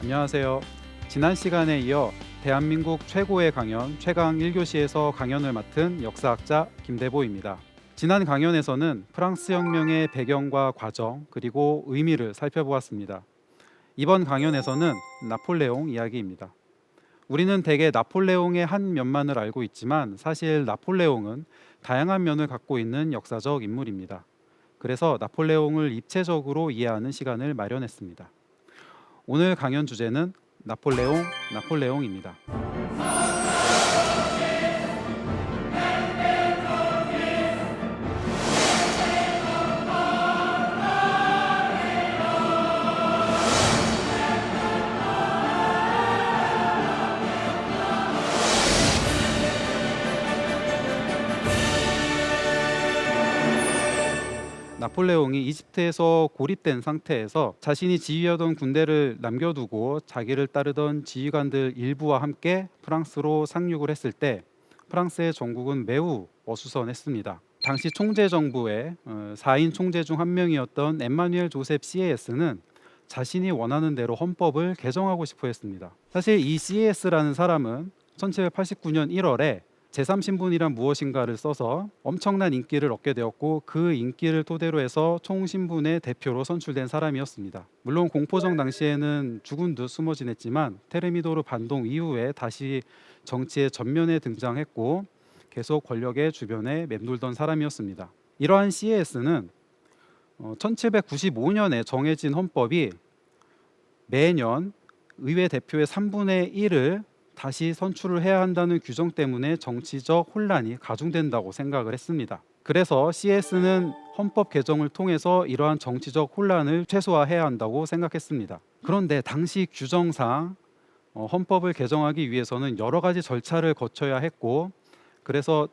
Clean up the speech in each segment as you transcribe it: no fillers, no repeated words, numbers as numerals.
안녕하세요. 지난 시간에 이어 대한민국 최고의 강연 최강 1교시에서 강연을 맡은 역사학자 김대보입니다. 지난 강연에서는 프랑스 혁명의 배경과 과정 그리고 의미를 살펴보았습니다. 이번 강연에서는 나폴레옹 이야기입니다. 우리는 대개 나폴레옹의 한 면만을 알고 있지만 사실 나폴레옹은 다양한 면을 갖고 있는 역사적 인물입니다. 그래서 나폴레옹을 입체적으로 이해하는 시간을 마련했습니다. 오늘 강연 주제는 나폴레옹입니다. 나폴레옹이 이집트에서 고립된 상태에서 자신이 지휘하던 군대를 남겨두고 자기를 따르던 지휘관들 일부와 함께 프랑스로 상륙을 했을 때 프랑스의 정국은 매우 어수선했습니다. 당시 총재 정부의 4인 총재 중 한 명이었던 엠마누엘 조셉 시에스는 자신이 원하는 대로 헌법을 개정하고 싶어 했습니다. 사실 이 시에스라는 사람은 1789년 1월에 제3신분이란 무엇인가를 써서 엄청난 인기를 얻게 되었고 그 인기를 토대로 해서 총신분의 대표로 선출된 사람이었습니다. 물론 공포정 당시에는 죽은 듯 숨어 지냈지만 테르미도르 반동 이후에 다시 정치의 전면에 등장했고 계속 권력의 주변에 맴돌던 사람이었습니다. 이러한 CAS는 1795년에 정해진 헌법이 매년 의회 대표의 3분의 1을 다시 선출을 해야 한다는 규정 때문에 정치적 혼란이 가중된다고 생각을 했습니다. 그래서 CS는 헌법 개정을 통해서 이러한 정치적 혼란을 최소화해야 한다고 생각했습니다. 그런데 당시 규정상 헌법을 개정하기 위해서는 여러 가지 절차를 거쳐야 했고 그래서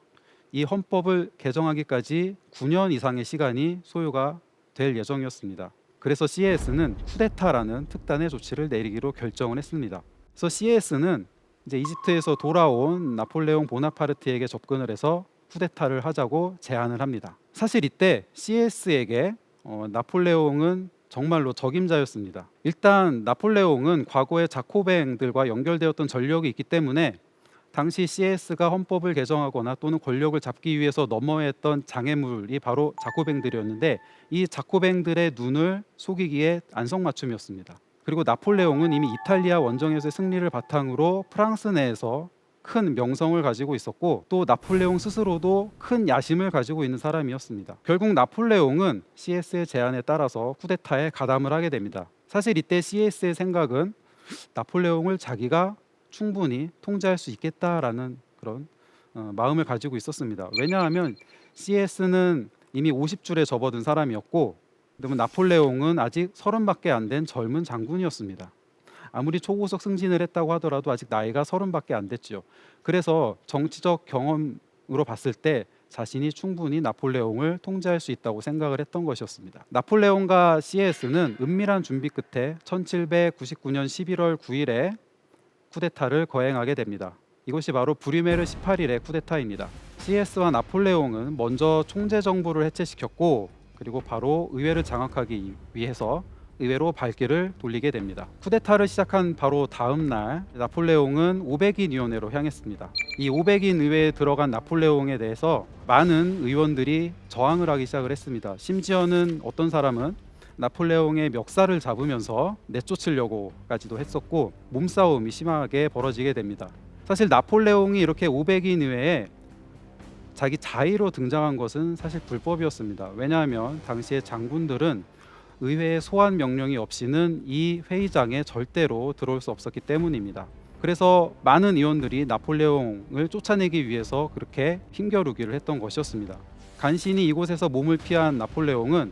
이 헌법을 개정하기까지 9년 이상의 시간이 소요가 될 예정이었습니다. 그래서 CS는 쿠데타라는 특단의 조치를 내리기로 결정을 했습니다. 그래서 CS는 이제 이집트에서 돌아온 나폴레옹 보나파르트에게 접근을 해서 쿠데타를 하자고 제안을 합니다. 사실 이때 CS에게 나폴레옹은 정말로 적임자였습니다. 일단 나폴레옹은 과거의 자코뱅들과 연결되었던 전력이 있기 때문에 당시 CS가 헌법을 개정하거나 또는 권력을 잡기 위해서 넘어야 했던 장애물이 바로 자코뱅들이었는데 이 자코뱅들의 눈을 속이기에 안성맞춤이었습니다. 그리고 나폴레옹은 이미 이탈리아 원정에서의 승리를 바탕으로 프랑스 내에서 큰 명성을 가지고 있었고 또 나폴레옹 스스로도 큰 야심을 가지고 있는 사람이었습니다. 결국 나폴레옹은 CS의 제안에 따라서 쿠데타에 가담을 하게 됩니다. 사실 이때 CS의 생각은 나폴레옹을 자기가 충분히 통제할 수 있겠다라는 그런 마음을 가지고 있었습니다. 왜냐하면 CS는 이미 50줄에 접어든 사람이었고 그러면 나폴레옹은 아직 30밖에 안 된 젊은 장군이었습니다. 아무리 초고속 승진을 했다고 하더라도 아직 나이가 30밖에 안 됐죠. 그래서 정치적 경험으로 봤을 때 자신이 충분히 나폴레옹을 통제할 수 있다고 생각을 했던 것이었습니다. 나폴레옹과 CS는 은밀한 준비 끝에 1799년 11월 9일에 쿠데타를 거행하게 됩니다. 이것이 바로 브리메르 18일의 쿠데타입니다. CS와 나폴레옹은 먼저 총재 정부를 해체시켰고 그리고 바로 의회를 장악하기 위해서 의회로 발길을 돌리게 됩니다. 쿠데타를 시작한 바로 다음 날 나폴레옹은 500인 위원회로 향했습니다. 이 500인 의회에 들어간 나폴레옹에 대해서 많은 의원들이 저항을 하기 시작을 했습니다. 심지어는 어떤 사람은 나폴레옹의 멱살을 잡으면서 내쫓으려고까지도 했었고 몸싸움이 심하게 벌어지게 됩니다. 사실 나폴레옹이 이렇게 500인 의회에 자기 자의로 등장한 것은 사실 불법이었습니다. 왜냐하면 당시의 장군들은 의회의 소환 명령이 없이는 이 회의장에 절대로 들어올 수 없었기 때문입니다. 그래서 많은 의원들이 나폴레옹을 쫓아내기 위해서 그렇게 힘겨루기를 했던 것이었습니다. 간신히 이곳에서 몸을 피한 나폴레옹은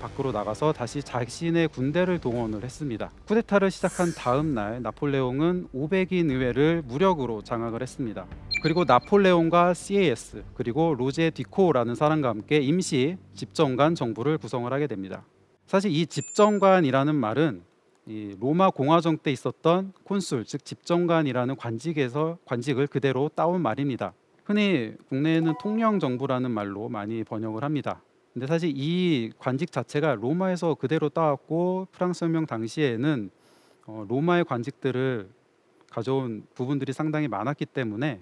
밖으로 나가서 다시 자신의 군대를 동원을 했습니다. 쿠데타를 시작한 다음 날 나폴레옹은 500인 의회를 무력으로 장악을 했습니다. 그리고 나폴레옹과 CAS 그리고 로제 디코라는 사람과 함께 임시 집정관 정부를 구성을 하게 됩니다. 사실 이 집정관이라는 말은 이 로마 공화정 때 있었던 콘술 즉 집정관이라는 관직을 그대로 따온 말입니다. 흔히 국내에는 통영 정부라는 말로 많이 번역을 합니다. 근데 사실 이 관직 자체가 로마에서 그대로 따왔고 프랑스 혁명 당시에는 로마의 관직들을 가져온 부분들이 상당히 많았기 때문에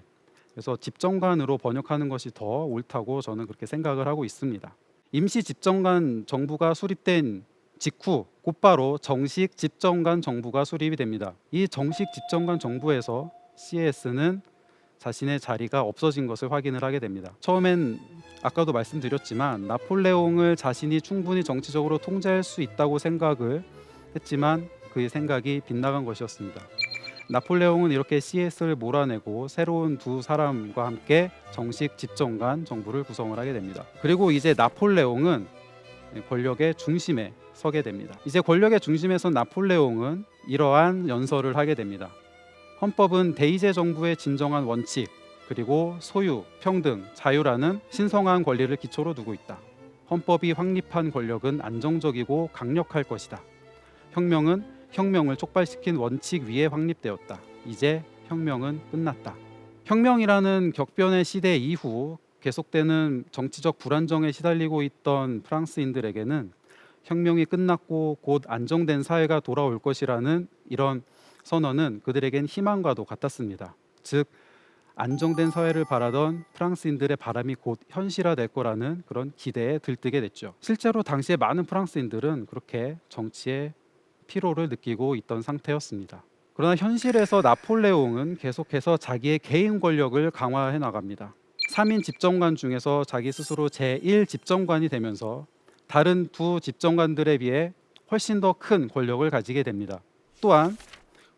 그래서 집정관으로 번역하는 것이 더 옳다고 저는 그렇게 생각을 하고 있습니다. 임시 집정관 정부가 수립된 직후 곧바로 정식 집정관 정부가 수립이 됩니다. 이 정식 집정관 정부에서 CAS는 자신의 자리가 없어진 것을 확인을 하게 됩니다. 처음엔 아까도 말씀드렸지만 나폴레옹을 자신이 충분히 정치적으로 통제할 수 있다고 생각을 했지만 그의 생각이 빗나간 것이었습니다. 나폴레옹은 이렇게 CS를 몰아내고 새로운 두 사람과 함께 정식 집정관 정부를 구성을 하게 됩니다. 그리고 이제 나폴레옹은 권력의 중심에 서게 됩니다. 이제 권력의 중심에 선 나폴레옹은 이러한 연설을 하게 됩니다. 헌법은 대의제 정부의 진정한 원칙 그리고 소유, 평등, 자유라는 신성한 권리를 기초로 두고 있다. 헌법이 확립한 권력은 안정적이고 강력할 것이다. 혁명은 혁명을 촉발시킨 원칙 위에 확립되었다. 이제 혁명은 끝났다. 혁명이라는 격변의 시대 이후 계속되는 정치적 불안정에 시달리고 있던 프랑스인들에게는 혁명이 끝났고 곧 안정된 사회가 돌아올 것이라는 이런 선언은 그들에겐 희망과도 같았습니다. 즉 안정된 사회를 바라던 프랑스인들의 바람이 곧 현실화될 거라는 그런 기대에 들뜨게 됐죠. 실제로 당시에 많은 프랑스인들은 그렇게 정치에 피로를 느끼고 있던 상태였습니다. 그러나 현실에서 나폴레옹은 계속해서 자기의 개인 권력을 강화해 나갑니다. 3인 집정관 중에서 자기 스스로 제1집정관이 되면서 다른 두 집정관들에 비해 훨씬 더 큰 권력을 가지게 됩니다. 또한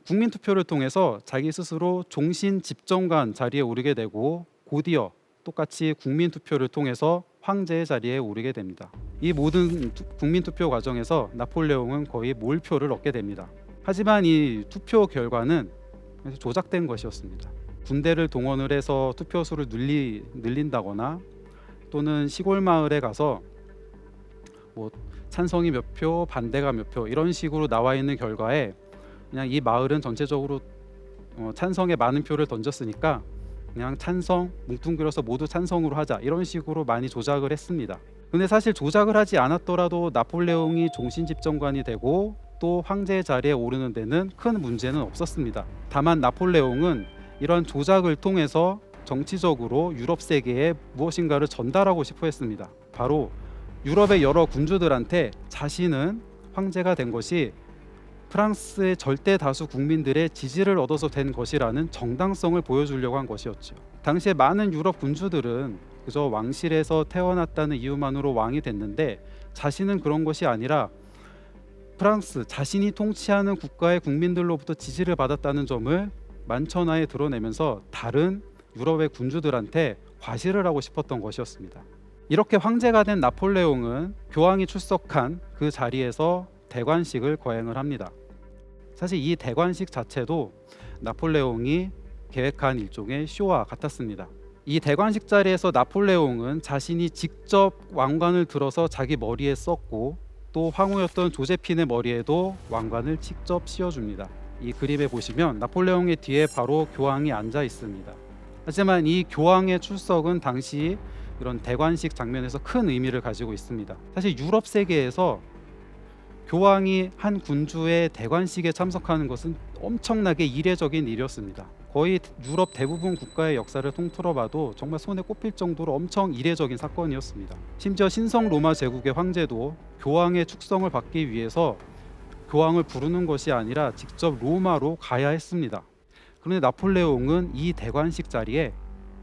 국민투표를 통해서 자기 스스로 종신 집정관 자리에 오르게 되고 곧이어 똑같이 국민투표를 통해서 황제의 자리에 오르게 됩니다. 이 모든 국민투표 과정에서 나폴레옹은 거의 몰표를 얻게 됩니다. 하지만 이 투표 결과는 조작된 것이었습니다. 군대를 동원을 해서 투표수를 늘린다거나 또는 시골 마을에 가서 찬성이 몇 표, 반대가 몇 표 이런 식으로 나와 있는 결과에 그냥 이 마을은 전체적으로 찬성에 많은 표를 던졌으니까 그냥 찬성, 뭉뚱그려서 모두 찬성으로 하자 이런 식으로 많이 조작을 했습니다. 근데 사실 조작을 하지 않았더라도 나폴레옹이 종신 집정관이 되고 또 황제의 자리에 오르는 데는 큰 문제는 없었습니다. 다만 나폴레옹은 이런 조작을 통해서 정치적으로 유럽 세계에 무엇인가를 전달하고 싶어 했습니다. 바로 유럽의 여러 군주들한테 자신은 황제가 된 것이 프랑스의 절대 다수 국민들의 지지를 얻어서 된 것이라는 정당성을 보여주려고 한 것이었죠. 당시에 많은 유럽 군주들은 그저 왕실에서 태어났다는 이유만으로 왕이 됐는데 자신은 그런 것이 아니라 프랑스 자신이 통치하는 국가의 국민들로부터 지지를 받았다는 점을 만천하에 드러내면서 다른 유럽의 군주들한테 과시를 하고 싶었던 것이었습니다. 이렇게 황제가 된 나폴레옹은 교황이 출석한 그 자리에서 대관식을 거행을 합니다. 사실 이 대관식 자체도 나폴레옹이 계획한 일종의 쇼와 같았습니다. 이 대관식 자리에서 나폴레옹은 자신이 직접 왕관을 들어서 자기 머리에 썼고 또 황후였던 조제핀의 머리에도 왕관을 직접 씌워줍니다. 이 그림에 보시면 나폴레옹의 뒤에 바로 교황이 앉아 있습니다. 하지만 이 교황의 출석은 당시 이런 대관식 장면에서 큰 의미를 가지고 있습니다. 사실 유럽 세계에서 교황이 한 군주의 대관식에 참석하는 것은 엄청나게 이례적인 일이었습니다. 거의 유럽 대부분 국가의 역사를 통틀어봐도 정말 손에 꼽힐 정도로 엄청 이례적인 사건이었습니다. 심지어 신성 로마 제국의 황제도 교황의 축성을 받기 위해서 교황을 부르는 것이 아니라 직접 로마로 가야 했습니다. 그런데 나폴레옹은 이 대관식 자리에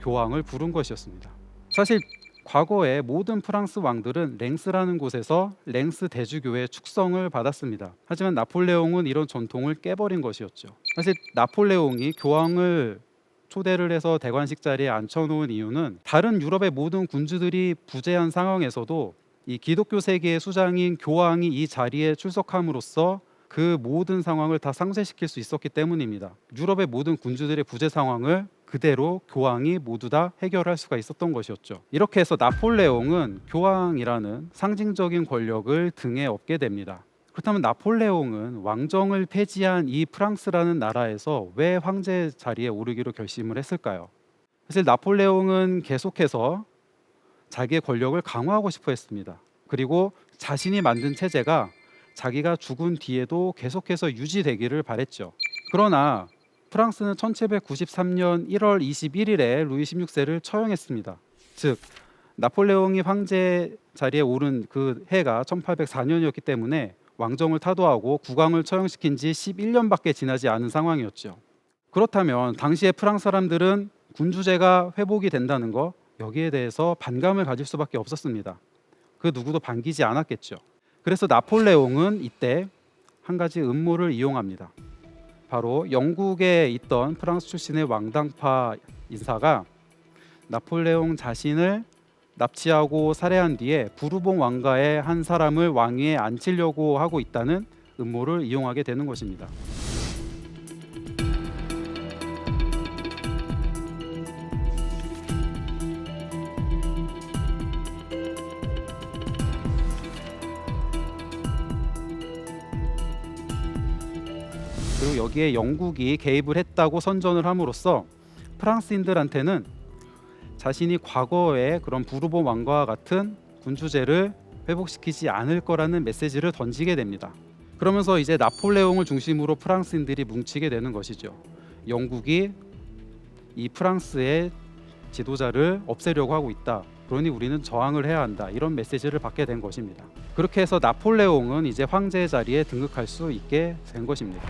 교황을 부른 것이었습니다. 사실 과거에 모든 프랑스 왕들은 랭스라는 곳에서 랭스 대주교의 축성을 받았습니다. 하지만 나폴레옹은 이런 전통을 깨버린 것이었죠. 사실 나폴레옹이 교황을 초대를 해서 대관식 자리에 앉혀놓은 이유는 다른 유럽의 모든 군주들이 부재한 상황에서도 이 기독교 세계의 수장인 교황이 이 자리에 출석함으로써 그 모든 상황을 다 상쇄시킬 수 있었기 때문입니다. 유럽의 모든 군주들의 부재 상황을 그대로 교황이 모두 다 해결할 수가 있었던 것이었죠. 이렇게 해서 나폴레옹은 교황이라는 상징적인 권력을 등에 업게 됩니다. 그렇다면 나폴레옹은 왕정을 폐지한 이 프랑스라는 나라에서 왜 황제 자리에 오르기로 결심을 했을까요? 사실 나폴레옹은 계속해서 자기의 권력을 강화하고 싶어 했습니다. 그리고 자신이 만든 체제가 자기가 죽은 뒤에도 계속해서 유지되기를 바랬죠. 그러나 프랑스는 1793년 1월 21일에 루이 16세를 처형했습니다. 즉 나폴레옹이 황제 자리에 오른 그 해가 1804년이었기 때문에 왕정을 타도하고 국왕을 처형시킨 지 11년밖에 지나지 않은 상황이었죠. 그렇다면 당시의 프랑스 사람들은 군주제가 회복이 된다는 거, 여기에 대해서 반감을 가질 수밖에 없었습니다. 그 누구도 반기지 않았겠죠. 그래서 나폴레옹은 이때 한 가지 음모를 이용합니다. 바로 영국에 있던 프랑스 출신의 왕당파 인사가 나폴레옹 자신을 납치하고 살해한 뒤에 부르봉 왕가의 한 사람을 왕위에 앉히려고 하고 있다는 음모를 이용하게 되는 것입니다. 그리고 여기에 영국이 개입을 했다고 선전을 함으로써 프랑스인들한테는 자신이 과거의 그런 부르봉 왕과와 같은 군주제를 회복시키지 않을 거라는 메시지를 던지게 됩니다. 그러면서 이제 나폴레옹을 중심으로 프랑스인들이 뭉치게 되는 것이죠. 영국이 이 프랑스의 지도자를 없애려고 하고 있다. 그러니 우리는 저항을 해야 한다. 이런 메시지를 받게 된 것입니다. 그렇게 해서 나폴레옹은 이제 황제 자리에 등극할 수 있게 된 것입니다.